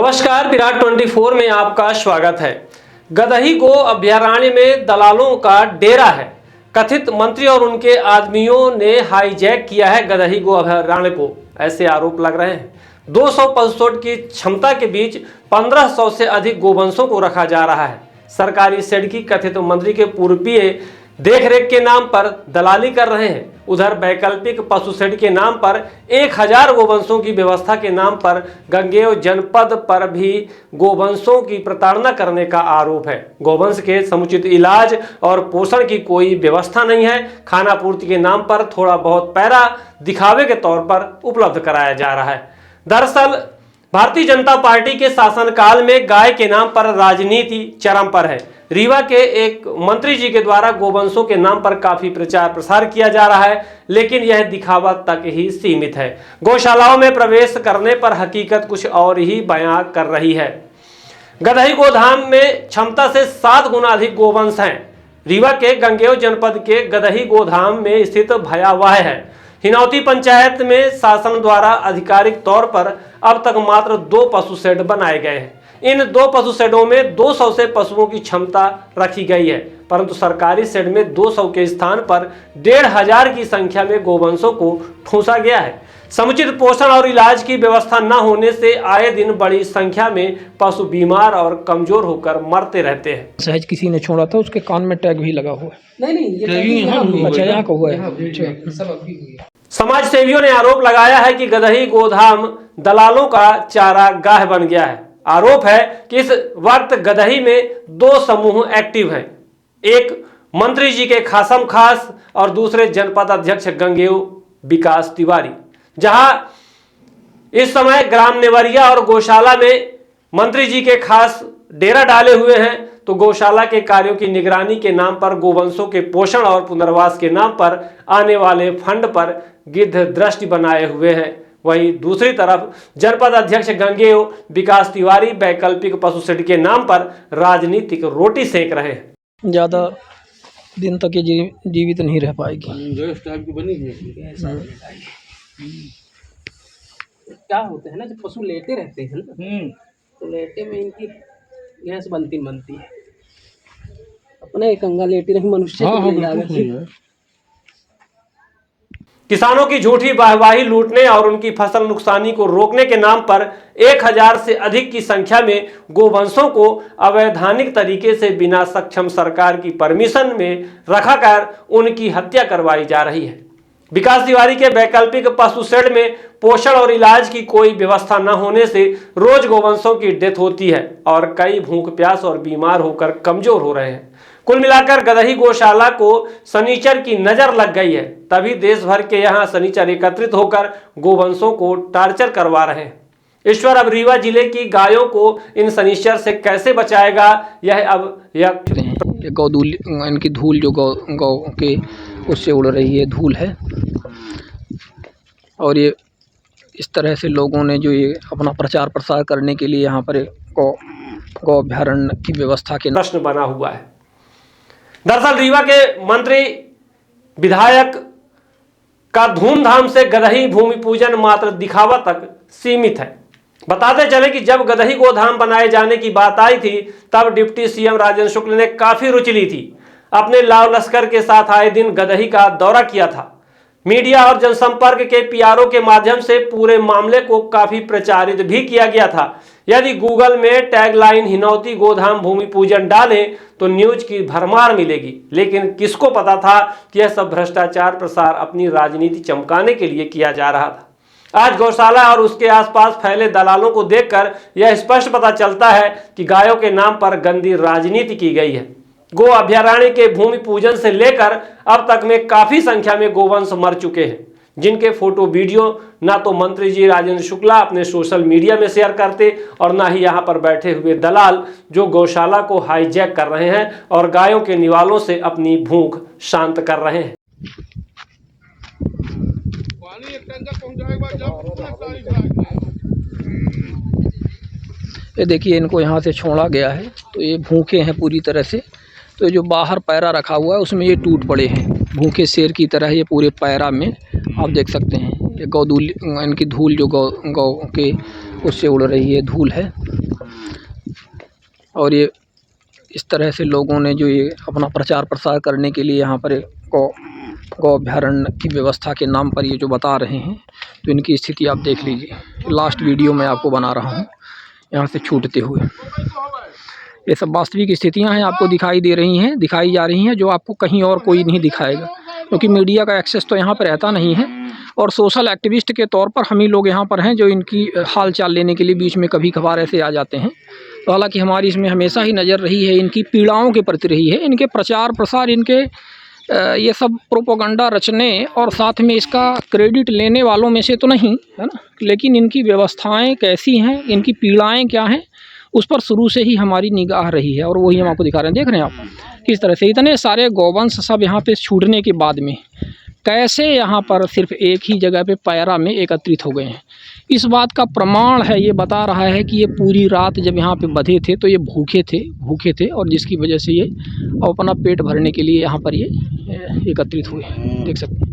नमस्कार, विराट 24 में आपका स्वागत है। गदही गो अभयारण्य में दलालों का डेरा है। कथित मंत्री और उनके आदमियों ने हाईजैक किया है गदही गो अभयारण्य को, ऐसे आरोप लग रहे हैं। 200 पशुओं की क्षमता के बीच 1500 से अधिक गोवंशों को रखा जा रहा है। सरकारी शेड की कथित मंत्री के पूर्वीय देखरेख के नाम पर दलाली कर रहे हैं। उधर वैकल्पिक पशु शेड के नाम पर 1000 गोवंशों की व्यवस्था के नाम पर गंगेय जनपद पर भी गोवंशों की प्रताड़ना करने का आरोप है। गोवंश के समुचित इलाज और पोषण की कोई व्यवस्था नहीं है। खाना पूर्ति के नाम पर थोड़ा बहुत पैरा दिखावे के तौर पर उपलब्ध कराया जा रहा है। दरअसल भारतीय जनता पार्टी के शासनकाल में गाय के नाम पर राजनीति चरम पर है। रीवा के एक मंत्री जी के द्वारा गोवंशों के नाम पर काफी प्रचार प्रसार किया जा रहा है, लेकिन यह दिखावा तक ही सीमित है। गौशालाओं में प्रवेश करने पर हकीकत कुछ और ही बयां कर रही है। गदही गोधाम में क्षमता से 7 गुना अधिक गोवंश हैं। रीवा के गंगेय जनपद के गदही गोधाम में स्थित भयावह है। हिनौती पंचायत में शासन द्वारा आधिकारिक तौर पर अब तक मात्र 2 पशु शेड बनाए गए हैं। इन 2 पशु शेडों में 200 से पशुओं की क्षमता रखी गई है, परंतु सरकारी शेड में 200 के स्थान पर 1500 की संख्या में गोवंशों को ठूंसा गया है। समुचित पोषण और इलाज की व्यवस्था न होने से आए दिन बड़ी संख्या में पशु बीमार और कमजोर होकर मरते रहते हैं। सहज किसी ने छोड़ा था, उसके कान में टैग भी लगा हुआ है। नहीं अच्छा, यहाँ का हुआ है। समाज सेवियों ने आरोप लगाया है कि गदही गोधाम दलालों का चारागाह बन गया है। आरोप है कि इस वक्त गदही में 2 समूह एक्टिव हैं। एक मंत्री जी के खासम खास और दूसरे जनपद अध्यक्ष गंगेय विकास तिवारी। जहां इस समय ग्राम नेवरिया और गौशाला में मंत्री जी के खास डेरा डाले हुए हैं, तो गौशाला के कार्यों की निगरानी के नाम पर गोवंशों के पोषण और पुनर्वास के नाम पर आने वाले फंड पर गिद्ध दृष्टि बनाए हुए हैं। वहीं दूसरी तरफ जनपद अध्यक्ष गंगेय विकास तिवारी वैकल्पिक पशु शेड के नाम पर राजनीतिक रोटी सेक रहे हैं। ज्यादा दिन तक ये जीवित नहीं रह पाएगी। क्या होता है ना, जब पशु लेटे रहते हैं ना, तो लेटे में इनकी गैस बनती है। अपना एक अंगा लेटी रही मनुष्य किसानों की झूठी वाहवाही लूटने और उनकी फसल नुकसानी को रोकने के नाम पर 1000 से अधिक की संख्या में गोवंशों को अवैधानिक तरीके से बिना सक्षम सरकार की परमिशन में रखाकर उनकी हत्या करवाई जा रही है। विकास तिवारी के वैकल्पिक पशु शेड में पोषण और इलाज की कोई व्यवस्था न होने से रोज गोवंशों की डेथ होती है और कई भूख प्यास और बीमार होकर कमजोर हो रहे हैं। कुल मिलाकर गदही गौशाला को शनिचर की नजर लग गई है, तभी देश भर के यहाँ शनिचर एकत्रित होकर गोवंशों को टार्चर करवा रहे हैं। ईश्वर अब रीवा जिले की गायों को इन शनिचर से कैसे बचाएगा, यह गौधूल, इनकी धूल जो गौ के उससे उड़ रही है, धूल है। और ये इस तरह से लोगों ने जो ये अपना प्रचार प्रसार करने के लिए यहाँ पर गौ अभयारण्य की व्यवस्था के प्रश्न बना हुआ है। दरअसल रीवा के मंत्री विधायक का धूमधाम से गदही भूमि पूजन मात्र दिखावा तक सीमित है। बताते चले कि जब गदही गोधाम बनाए जाने की बात आई थी, तब डिप्टी सीएम राजेंद्र शुक्ल ने काफी रुचि ली थी। अपने लाव लश्कर के साथ आए दिन गदही का दौरा किया था। मीडिया और जनसंपर्क के पीआरओ के माध्यम से पूरे मामले को काफी प्रचारित भी किया गया था। यदि गूगल में टैगलाइन हिनौती गोधाम भूमि पूजन डालें तो न्यूज की भरमार मिलेगी, लेकिन किसको पता था कि यह सब भ्रष्टाचार प्रसार अपनी राजनीति चमकाने के लिए किया जा रहा था। आज गौशाला और उसके आसपास फैले दलालों को देखकर यह स्पष्ट पता चलता है कि गायों के नाम पर गंदी राजनीति की गई है। गो अभयारण्य के भूमि पूजन से लेकर अब तक में काफी संख्या में गोवंश मर चुके हैं, जिनके फोटो वीडियो ना तो मंत्री जी राजेंद्र शुक्ला अपने सोशल मीडिया में शेयर करते और ना ही यहाँ पर बैठे हुए दलाल जो गौशाला को हाईजैक कर रहे हैं और गायों के निवालों से अपनी भूख शांत कर रहे हैं। ये देखिए, इनको यहाँ से छोड़ा गया है तो ये भूखे हैं पूरी तरह से। तो जो बाहर पैरा रखा हुआ है उसमें ये टूट पड़े हैं, भूखे शेर की तरह ये पूरे पैरा में आप देख सकते हैं। ये गौधूल, इनकी धूल जो गौ के उससे उड़ रही है, धूल है। और ये इस तरह से लोगों ने जो ये अपना प्रचार प्रसार करने के लिए यहाँ पर गौ अभ्यारण्य की व्यवस्था के नाम पर ये जो बता रहे हैं, तो इनकी स्थिति आप देख लीजिए। लास्ट वीडियो मैं आपको बना रहा हूँ यहाँ से छूटते हुए। ये सब वास्तविक स्थितियाँ हैं, आपको दिखाई जा रही हैं, जो आपको कहीं और कोई नहीं दिखाएगा, क्योंकि मीडिया का एक्सेस तो यहाँ पर रहता नहीं है। और सोशल एक्टिविस्ट के तौर पर हम ही लोग यहाँ पर हैं जो इनकी हाल चाल लेने के लिए बीच में कभी कभार ऐसे आ जाते हैं। तो हालांकि हमारी इसमें हमेशा ही नज़र रही है, इनकी पीड़ाओं के प्रति रही है, इनके प्रचार प्रसार, इनके ये सब प्रोपोगंडा रचने और साथ में इसका क्रेडिट लेने वालों में से तो नहीं है ना, लेकिन इनकी व्यवस्थाएं कैसी हैं, इनकी पीड़ाएं क्या हैं, उस पर शुरू से ही हमारी निगाह रही है। और वही हम आपको दिखा रहे हैं। देख रहे हैं आप किस तरह से इतने सारे गौवंश सब यहाँ पे छूटने के बाद में कैसे यहाँ पर सिर्फ एक ही जगह पे पैरा में एकत्रित हो गए हैं। इस बात का प्रमाण है, ये बता रहा है कि ये पूरी रात जब यहाँ पे बंधे थे तो ये भूखे थे और जिसकी वजह से ये अपना पेट भरने के लिए यहाँ पर ये एकत्रित हुए। देख सकते हैं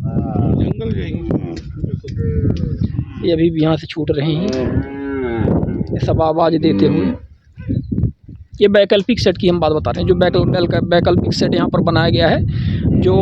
ये अभी भी यहाँ से छूट रहे हैं, ये सब आवाज़ देते हुए। ये वैकल्पिक सेट की हम बात बता रहे हैं, जो वैकल्पिक सेट यहाँ पर बनाया गया है, जो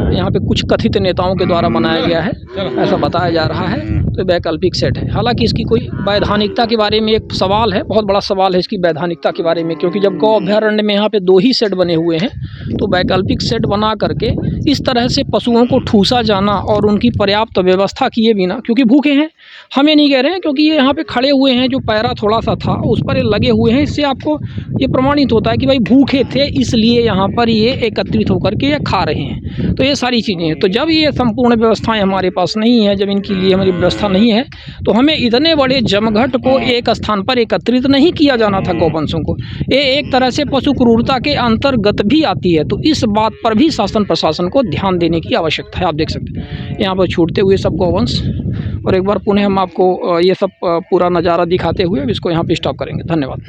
यहाँ पे कुछ कथित नेताओं के द्वारा बनाया गया है, ऐसा बताया जा रहा है। तो वैकल्पिक सेट है, हालांकि इसकी कोई वैधानिकता के बारे में एक सवाल है, बहुत बड़ा सवाल है इसकी वैधानिकता के बारे में, क्योंकि जब गौ अभ्यारण्य में यहाँ पे 2 ही सेट बने हुए हैं, तो वैकल्पिक सेट बना करके इस तरह से पशुओं को ठूसा जाना और उनकी पर्याप्त व्यवस्था किए बिना, क्योंकि भूखे हैं, हम ये नहीं कह रहे हैं, क्योंकि ये यहाँ पे खड़े हुए हैं, जो पैरा थोड़ा सा था उस पर ये लगे हुए हैं, इससे आपको ये प्रमाणित होता है कि भाई भूखे थे, इसलिए यहाँ पर ये एकत्रित होकर के ये खा रहे हैं। तो ये सारी चीज़ें हैं। तो जब ये संपूर्ण व्यवस्थाएं हमारे पास नहीं है, जब इनके लिए हमारी व्यवस्था नहीं है, तो हमें इतने बड़े जमघट को एक स्थान पर एकत्रित नहीं किया जाना था गौवंशों को। ये एक तरह से पशु क्रूरता के अंतर्गत भी आती है। तो इस बात पर भी शासन प्रशासन को ध्यान देने की आवश्यकता है। आप देख सकते हैं यहाँ पर छूटते हुए सब गौवंश। और एक बार पुनः हम आपको ये सब पूरा नज़ारा दिखाते हुए अब इसको यहाँ पे स्टॉप करेंगे। धन्यवाद।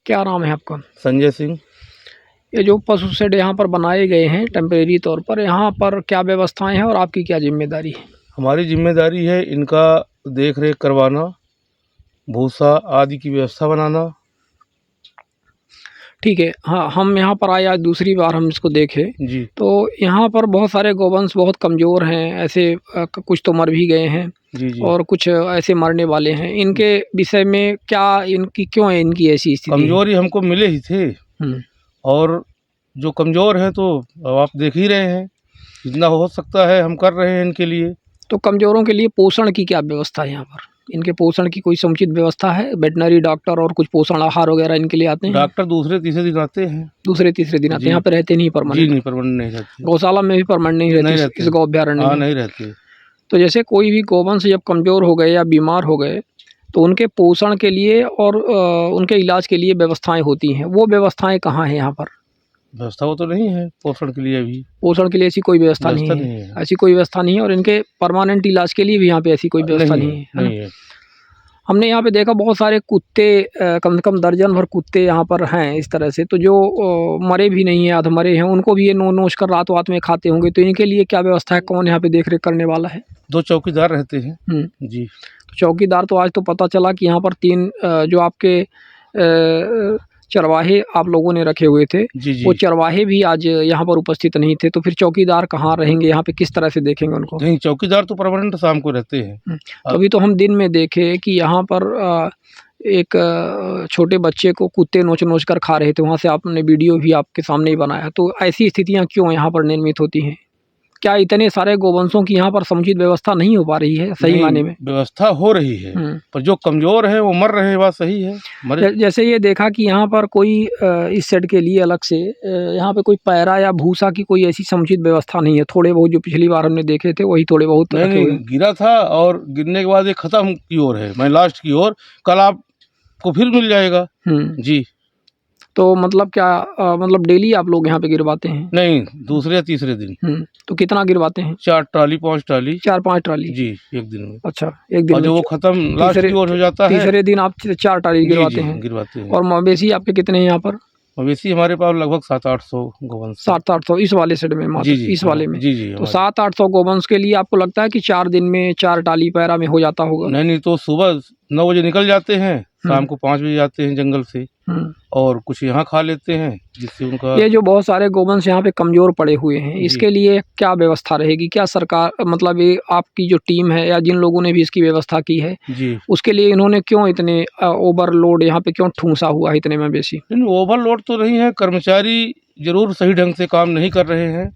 क्या नाम है आपका? संजय सिंह। ये जो पशु शेड यहाँ पर बनाए गए हैं टेम्परेरी तौर पर, यहाँ पर क्या व्यवस्थाएं हैं और आपकी क्या जिम्मेदारी है? हमारी जिम्मेदारी है इनका देख रेख करवाना, भूसा आदि की व्यवस्था बनाना। ठीक है। हाँ, हम यहाँ पर आए आज दूसरी बार हम इसको देखे जी। तो यहाँ पर बहुत सारे गौवंश बहुत कमज़ोर हैं, ऐसे कुछ तो मर भी गए हैं जी। और कुछ ऐसे मरने वाले हैं। इनके विषय में क्या, इनकी क्यों है इनकी ऐसी स्थिति? कमजोरी हमको मिले ही थे, और जो कमज़ोर हैं तो अब आप देख ही रहे हैं, जितना हो सकता है हम कर रहे हैं इनके लिए। तो कमज़ोरों के लिए पोषण की क्या व्यवस्था है यहाँ पर? इनके पोषण की कोई समुचित व्यवस्था है? वेटनरी डॉक्टर और कुछ पोषण आहार वगैरह इनके लिए आते हैं? डॉक्टर दूसरे तीसरे दिन आते हैं। दूसरे तीसरे दिन आते हैं? यहाँ पे रहते नहीं परमानेंट? जी नहीं, परमानेंट नहीं रहते। गौशाला में भी परमानेंट नहीं रहते इस गौ अभ्यारण्य में? नहीं रहते। तो जैसे कोई भी गौवंश जब कमज़ोर हो गए या बीमार हो गए तो उनके पोषण के लिए और उनके इलाज के लिए व्यवस्थाएं होती हैं, वो व्यवस्थाएं कहाँ हैं यहाँ पर? व्यवस्था वो तो नहीं है पोषण के लिए, अभी पोषण के लिए ऐसी कोई व्यवस्था नहीं है। ऐसी कोई व्यवस्था नहीं है, और इनके परमानेंट इलाज के लिए भी यहाँ पे ऐसी कोई व्यवस्था नहीं है। हमने यहाँ पे देखा बहुत सारे कुत्ते, कम से कम दर्जन भर कुत्ते यहाँ पर हैं इस तरह से, तो जो मरे भी नहीं है, अधमरे हैं, उनको भी ये नोच कर रात में खाते होंगे। तो इनके लिए क्या व्यवस्था है? कौन यहाँ पे देख रेख करने वाला है? 2 चौकीदार रहते हैं जी। तो चौकीदार तो आज तो पता चला कि यहाँ पर 3 जो आपके चरवाहे आप लोगों ने रखे हुए थे, वो चरवाहे भी आज यहाँ पर उपस्थित नहीं थे। तो फिर चौकीदार कहाँ रहेंगे यहाँ पे? किस तरह से देखेंगे उनको? नहीं, चौकीदार तो परमानेंट शाम को रहते हैं। अभी तो हम दिन में देखे कि यहाँ पर एक छोटे बच्चे को कुत्ते नोच कर खा रहे थे, वहाँ से आपने वीडियो भी आपके सामने ही बनाया। तो ऐसी स्थितियाँ क्यों यहाँ पर निर्मित होती हैं? क्या इतने सारे गोवंशों की यहाँ पर समुचित व्यवस्था नहीं हो पा रही है? सही माने में व्यवस्था हो रही है, पर जो कमजोर है वो मर रहे हैं, बात सही है। जैसे ये देखा कि यहाँ पर कोई इस सेट के लिए अलग से यहाँ पे कोई पैरा या भूसा की कोई ऐसी समुचित व्यवस्था नहीं है। थोड़े बहुत जो पिछली बार हमने देखे थे वही थोड़े बहुत नहीं, गिरा था और गिरने के बाद ये खत्म की ओर है, मैं लास्ट की ओर। कल आपको फिर मिल जाएगा जी। तो मतलब क्या मतलब डेली आप लोग यहाँ पे गिरवाते हैं? नहीं, दूसरे या तीसरे दिन। तो कितना गिरवाते हैं? 4 ट्राली 5 ट्राली 4-5 ट्राली जी एक दिन में। अच्छा, एक दिन और जो वो खत्म लास्ट की ओर हो जाता है, तीसरे दिन आप 4 ट्राली गिरवाते हैं? गिरवाते हैं। और मवेशी आपके कितने हैं यहाँ पर? मवेशी हमारे पास लगभग 700-800 गोवंश है। 700-800 इस वाले सेट में मात्र, जी जी इस हाँ, वाले में। जी जी तो हमारे- 700-800 गोवंश के लिए आपको लगता है कि 4 दिन में 4 टाली पैरा में हो जाता होगा? नहीं नहीं, तो सुबह 9 बजे निकल जाते हैं, शाम को 5 बजे आते हैं जंगल से, हम्म। और कुछ यहाँ खा लेते हैं जिससे उनका। ये जो बहुत सारे गोवंश यहाँ पे कमजोर पड़े हुए हैं, जी। इसके लिए क्या व्यवस्था रहेगी? क्या सरकार, मतलब ये आपकी जो टीम है या जिन लोगों ने भी इसकी व्यवस्था की है, जी उसके लिए इन्होंने क्यों इतने ओवरलोड यहाँ पे क्यों ठूंसा हुआ है इतने मवेशी? नहीं, ओवरलोड तो नहीं है, कर्मचारी जरूर सही ढंग से काम नहीं कर रहे हैं।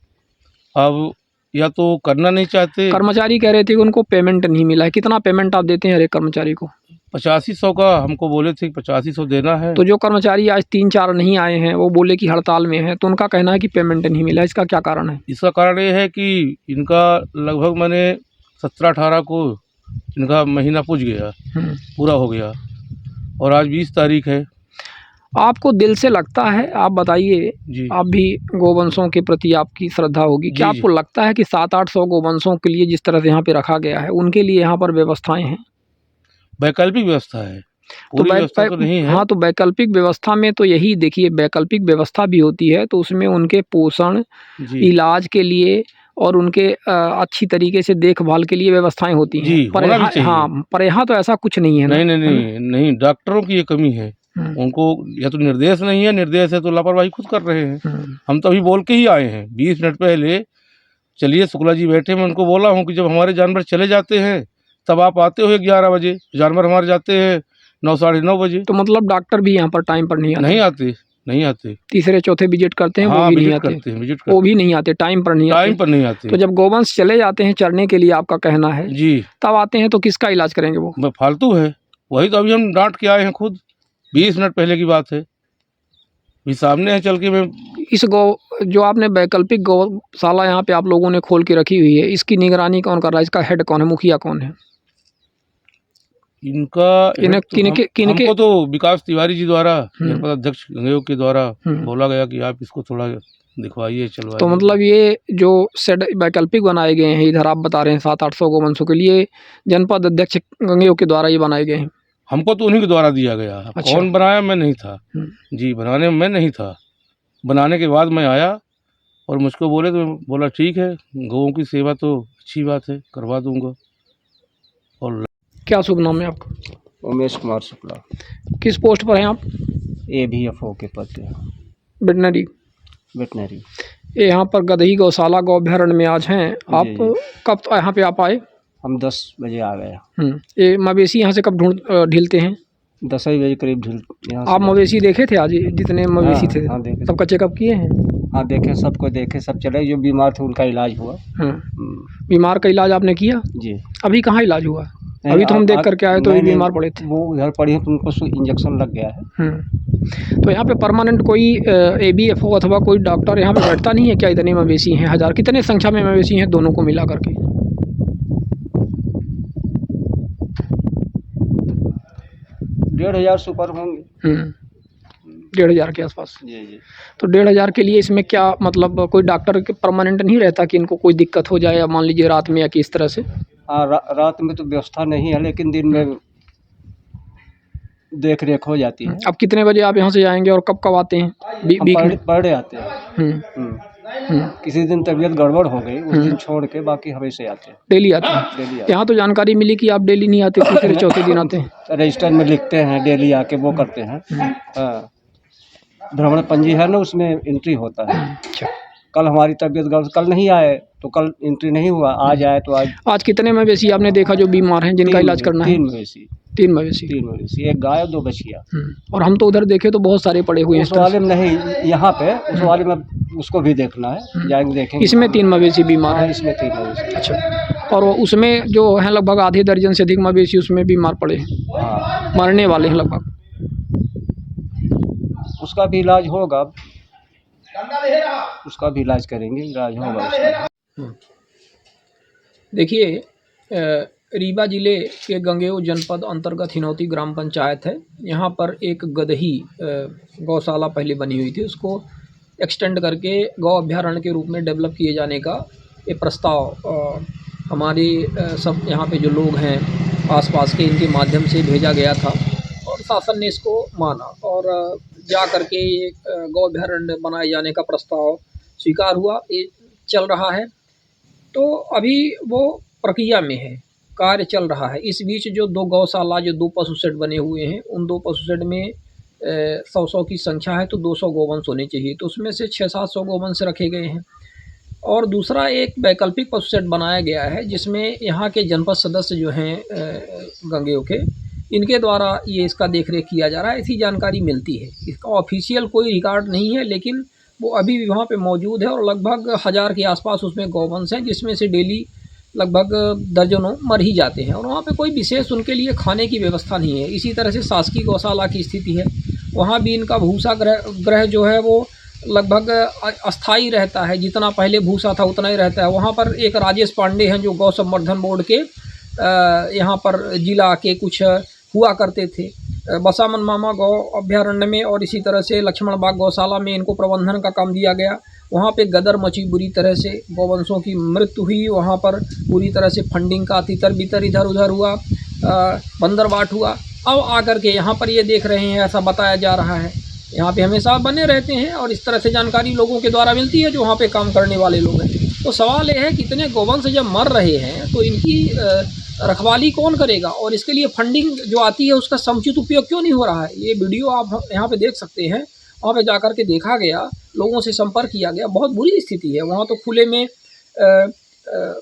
अब या तो करना नहीं चाहते। कर्मचारी कह रहे थे कि उनको पेमेंट नहीं मिला है। कितना पेमेंट आप देते हैं हर एक कर्मचारी को? 8500 का हमको बोले थे, 8500 देना है। तो जो कर्मचारी आज 3-4 नहीं आए हैं, वो बोले कि हड़ताल में हैं, तो उनका कहना है कि पेमेंट नहीं मिला। इसका क्या कारण है? इसका कारण ये है कि इनका लगभग मैंने 17-18 को इनका महीना पूछ गया, पूरा हो गया, और आज 20 तारीख है। आपको दिल से लगता है, आप बताइए, जी आप भी गोवंशों के प्रति आपकी श्रद्धा होगी, क्या जी, आपको लगता है कि 700-800 गोवंशों के लिए जिस तरह से यहाँ पे रखा गया है, उनके लिए यहाँ पर व्यवस्थाएं हैं? वैकल्पिक व्यवस्था है, पूरी व्यवस्था तो नहीं है। हाँ, तो वैकल्पिक व्यवस्था में तो यही देखिए, वैकल्पिक व्यवस्था भी होती है तो उसमें उनके पोषण, जी इलाज के लिए और उनके अच्छी तरीके से देखभाल के लिए व्यवस्थाएं होती हैं। जी, पर होना भी यहाँ, चाहिए। हाँ, पर यहाँ तो ऐसा कुछ नहीं है ना? नहीं नहीं नहीं नहीं, डॉक्टरों की ये कमी है। उनको या तो निर्देश नहीं है, निर्देश है तो लापरवाही खुद कर रहे हैं। हम तो अभी बोल के ही आए हैं 20 मिनट पहले। चलिए शुक्ला जी बैठे, मैं उनको बोला हूँ कि जब हमारे जानवर चले जाते हैं तब आप आते हो 11 बजे, जानवर हमारे जाते हैं 9 साढ़े 9 बजे। तो मतलब डॉक्टर भी यहाँ पर टाइम पर नहीं आते? नहीं आते। तीसरे चौथे विजिट करते हैं, हाँ, वो भी नहीं विजिट आते? करते हैं, विजिट वो भी नहीं आते, टाइम पर नहीं टाइम आते? पर नहीं आते। तो जब गोवंश चले जाते हैं चरने के लिए, आपका कहना है, जी, तब आते हैं तो किसका इलाज करेंगे वो? फालतू है। वही तो अभी हम डांट के आए हैं खुद, 20 मिनट पहले की बात है, भी सामने है चल के। मैं इस जो आपने वैकल्पिक गौशाला यहाँ पे आप लोगों ने खोल के रखी हुई है, इसकी निगरानी कौन कर रहा है? इसका हेड कौन है, मुखिया कौन है? इनका हमको तो विकास तिवारी जी द्वारा, जनपद अध्यक्ष गंगेयोग के द्वारा बोला गया कि आप इसको थोड़ा दिखवाइए, चलवाइए। तो मतलब ये जो शेड वैकल्पिक बनाए गए हैं इधर, आप बता रहे हैं 700-800 गोवंशों के लिए, जनपद अध्यक्ष गंगेयोग के द्वारा ये बनाए गए हैं? हमको तो उन्हीं के द्वारा दिया गया। अच्छा। कौन बनाया? मैं नहीं था जी, बनाने में मैं नहीं था। बनाने के बाद मैं आया और मुझको बोले, तो मैं बोला ठीक है, गौओं की सेवा तो अच्छी बात है, करवा दूंगा। और क्या शुभ नाम है आपका? उमेश कुमार शुक्ला, किस पोस्ट पर हैं आप? AVFO के पद पे, वेटनरी। वेटनरी। ये यहाँ पर गदही गौशाला गौ अभ्यारण्य में आज हैं आप। जी। कब यहाँ पे आप आए? हम 10 बजे आ गए। ये मवेशी यहाँ से कब ढीलते हैं? 10 बजे करीब ढील यहाँ आप मवेशी देखे थे आज, जितने मवेशी थे? हाँ देखे, सबका चेकअप किए हैं? हाँ देखे, सबको देखे, सब चले, जो बीमार थे उनका इलाज हुआ। बीमार का इलाज आपने किया? जी। अभी कहाँ इलाज हुआ? अभी तो हम देख करके आए तो ये बीमार पड़े थे। वो उधर पड़ी है तो उनको इंजेक्शन लग गया है। तो यहाँ पे परमानेंट कोई AVFO अथवा कोई डॉक्टर यहाँ पे बैठता नहीं है क्या? इतने मवेशी हैं, हजार कितने संख्या में मवेशी हैं दोनों को मिला करके? 1500 से ऊपर होंगे। 1500 के आसपास। जी जी। तो 1500 के लिए इसमें क्या मतलब, कोई डॉक्टर परमानेंट नहीं रहता कि इनको कोई दिक्कत हो जाए, या मान लीजिए रात में या किस तरह से? हाँ, रात में तो व्यवस्था नहीं है, लेकिन दिन में देख रेख हो जाती है। अब कितने बजे आप यहाँ से जाएंगे और कब कब आते हैं? पर डे आते हैं। किसी दिन तबीयत गड़बड़ हो गई, उस दिन छोड़ के बाकी हमेशा आते हैं। डेली आते हैं? डेली आते यहाँ तो जानकारी मिली कि आप डेली नहीं आते, तीसरे चौथे दिन आते हैं। हैं। रजिस्टर में लिखते हैं, डेली आके वो करते हैं। हाँ, भ्रमण पंजी है ना, उसमें एंट्री होता है। अच्छा। कल हमारी तबीयत गड़बड़, कल नहीं आए तो कल एंट्री नहीं हुआ, आज आए तो आज कितने मवेशी आपने देखा जो बीमार हैं, जिनका इलाज करना है? 3 मवेशी। 3 मवेशी। 3 मवेशी, एक गाय और 2 बछिया। और हम तो उधर देखे तो बहुत सारे पड़े हुए हैं। उस वाले में नहीं, यहाँ पे उस वाले में उसको भी देखना है, जाएंगे देखेंगे। इसमें 3 मवेशी बीमार हाँ, हैं? इसमें 3 मवेशी। अच्छा। और उसमें जो है लगभग आधे दर्जन से अधिक मवेशी उसमें बीमार पड़े हैं, हाँ, मरने वाले हैं लगभग। उसका भी इलाज होगा, उसका भी इलाज करेंगे, इलाज होगा उसका। देखिए, रीवा जिले के गंगेऊ जनपद अंतर्गत हिनौती ग्राम पंचायत है। यहाँ पर एक गदही गौशाला पहले बनी हुई थी, उसको एक्सटेंड करके गौ अभ्यारण्य के रूप में डेवलप किए जाने का ये प्रस्ताव हमारे सब यहाँ पे जो लोग हैं आसपास के, इनके माध्यम से भेजा गया था और शासन ने इसको माना। और जा करके ये गौ अभयारण्य बनाए जाने का प्रस्ताव स्वीकार हुआ, ये चल रहा है। तो अभी वो प्रक्रिया में है, कार्य चल रहा है। इस बीच जो 2 गौशाला, जो 2 पशु शेड बने हुए हैं, उन 2 पशु शेड में 100-100 की संख्या है, तो 200 गोवंश होने चाहिए। तो उसमें से 600-700 गोवंश रखे गए हैं। और दूसरा एक वैकल्पिक पशु शेड बनाया गया है, जिसमें यहाँ के जनपद सदस्य जो हैं गंगेय के, इनके द्वारा ये इसका देखरेख किया जा रहा है, ऐसी जानकारी मिलती है। इसका ऑफिशियल कोई रिकॉर्ड नहीं है, लेकिन वो अभी भी वहाँ पे मौजूद है और लगभग 1000 के आसपास उसमें गौवंश हैं, जिसमें से डेली लगभग दर्जनों मर ही जाते हैं। और वहाँ पे कोई विशेष उनके लिए खाने की व्यवस्था नहीं है। इसी तरह से शासकीय गौशाला की स्थिति है, वहाँ भी इनका भूसा ग्रह जो है वो लगभग अस्थाई रहता है, जितना पहले भूसा था उतना ही रहता है। वहाँ पर एक राजेश पांडे हैं जो गौ संवर्धन बोर्ड के यहाँ पर जिला के कुछ हुआ करते थे, बसामन मामा गौ अभ्यारण्य में और इसी तरह से लक्ष्मण बाग गौशाला में इनको प्रबंधन का काम दिया गया। वहाँ पे गदर मची बुरी तरह से, गौवंशों की मृत्यु हुई, वहाँ पर पूरी तरह से फंडिंग का तितर बितर इधर उधर हुआ, बंदरबाट हुआ। अब आकर के यहाँ पर ये देख रहे हैं, ऐसा बताया जा रहा है। यहाँ पे हमेशा बने रहते हैं और इस तरह से जानकारी लोगों के द्वारा मिलती है जो वहाँ पे काम करने वाले लोग हैं। तो सवाल ये है कि इतने गौवंश जब मर रहे हैं तो इनकी रखवाली कौन करेगा, और इसके लिए फंडिंग जो आती है उसका समुचित उपयोग क्यों नहीं हो रहा है। ये वीडियो आप यहाँ पे देख सकते हैं, वहाँ पे जाकर के देखा गया, लोगों से संपर्क किया गया, बहुत बुरी स्थिति है। वहाँ तो खुले में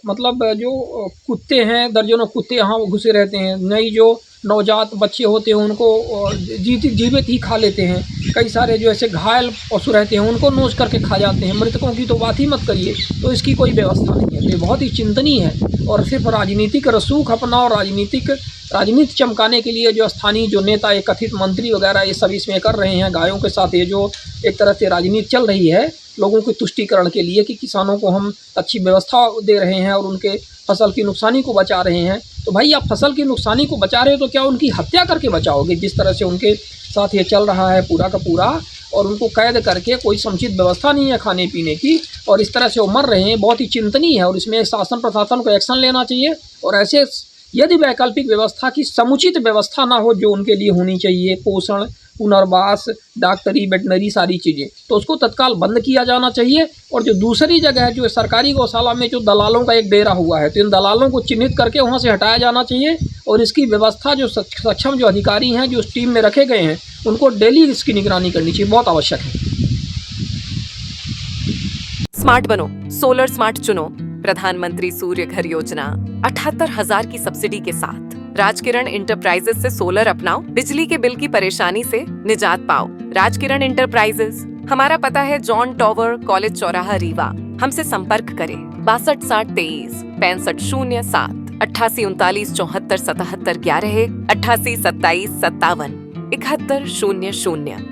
मतलब जो कुत्ते हैं, दर्जनों कुत्ते यहाँ घुसे रहते हैं। नई जो नवजात बच्चे होते हैं उनको जीवित ही खा लेते हैं। कई सारे जो ऐसे घायल पशु रहते हैं उनको नोच करके खा जाते हैं। मृतकों की तो बात ही मत करिए। तो इसकी कोई व्यवस्था नहीं है। तो ये बहुत ही चिंतनीय है और सिर्फ राजनीतिक रसूख अपना और राजनीति चमकाने के लिए जो स्थानीय जो नेता, ये कथित मंत्री वगैरह ये सब इसमें कर रहे हैं गायों के साथ। ये जो एक तरह से राजनीति चल रही है लोगों के तुष्टीकरण के लिए कि किसानों को हम अच्छी व्यवस्था दे रहे हैं और उनके फसल की नुकसानी को बचा रहे हैं। तो भाई आप फसल की नुकसानी को बचा रहे हो तो क्या उनकी हत्या करके बचाओगे? जिस तरह से उनके साथ ये चल रहा है पूरा का पूरा, और उनको कैद करके कोई समुचित व्यवस्था नहीं है खाने पीने की, और इस तरह से वो मर रहे हैं, बहुत ही चिंतनीय है। और इसमें शासन प्रशासन को एक्शन लेना चाहिए। और ऐसे यदि वैकल्पिक व्यवस्था की समुचित व्यवस्था ना हो जो उनके लिए होनी चाहिए, पोषण, पुनर्वास, डॉक्टरी, वेटनरी सारी चीज़ें, तो उसको तत्काल बंद किया जाना चाहिए। और जो दूसरी जगह है जो सरकारी गौशाला में जो दलालों का एक डेरा हुआ है, तो इन दलालों को चिन्हित करके वहाँ से हटाया जाना चाहिए। और इसकी व्यवस्था जो सक्षम जो अधिकारी हैं जो उस टीम में रखे गए हैं उनको डेली इसकी निगरानी करनी चाहिए, बहुत आवश्यक है। स्मार्ट बनो, सोलर स्मार्ट चुनो। प्रधानमंत्री सूर्य घर योजना 78,000 की सब्सिडी के साथ राजकिरण इंटरप्राइजेस से सोलर अपनाओ, बिजली के बिल की परेशानी से निजात पाओ। राजकिरण इंटरप्राइजेस, हमारा पता है जॉन टॉवर, कॉलेज चौराहा, रीवा। हमसे संपर्क करें 62 60 23 65 07 88 39 74 77 11 88 27 57 71 00।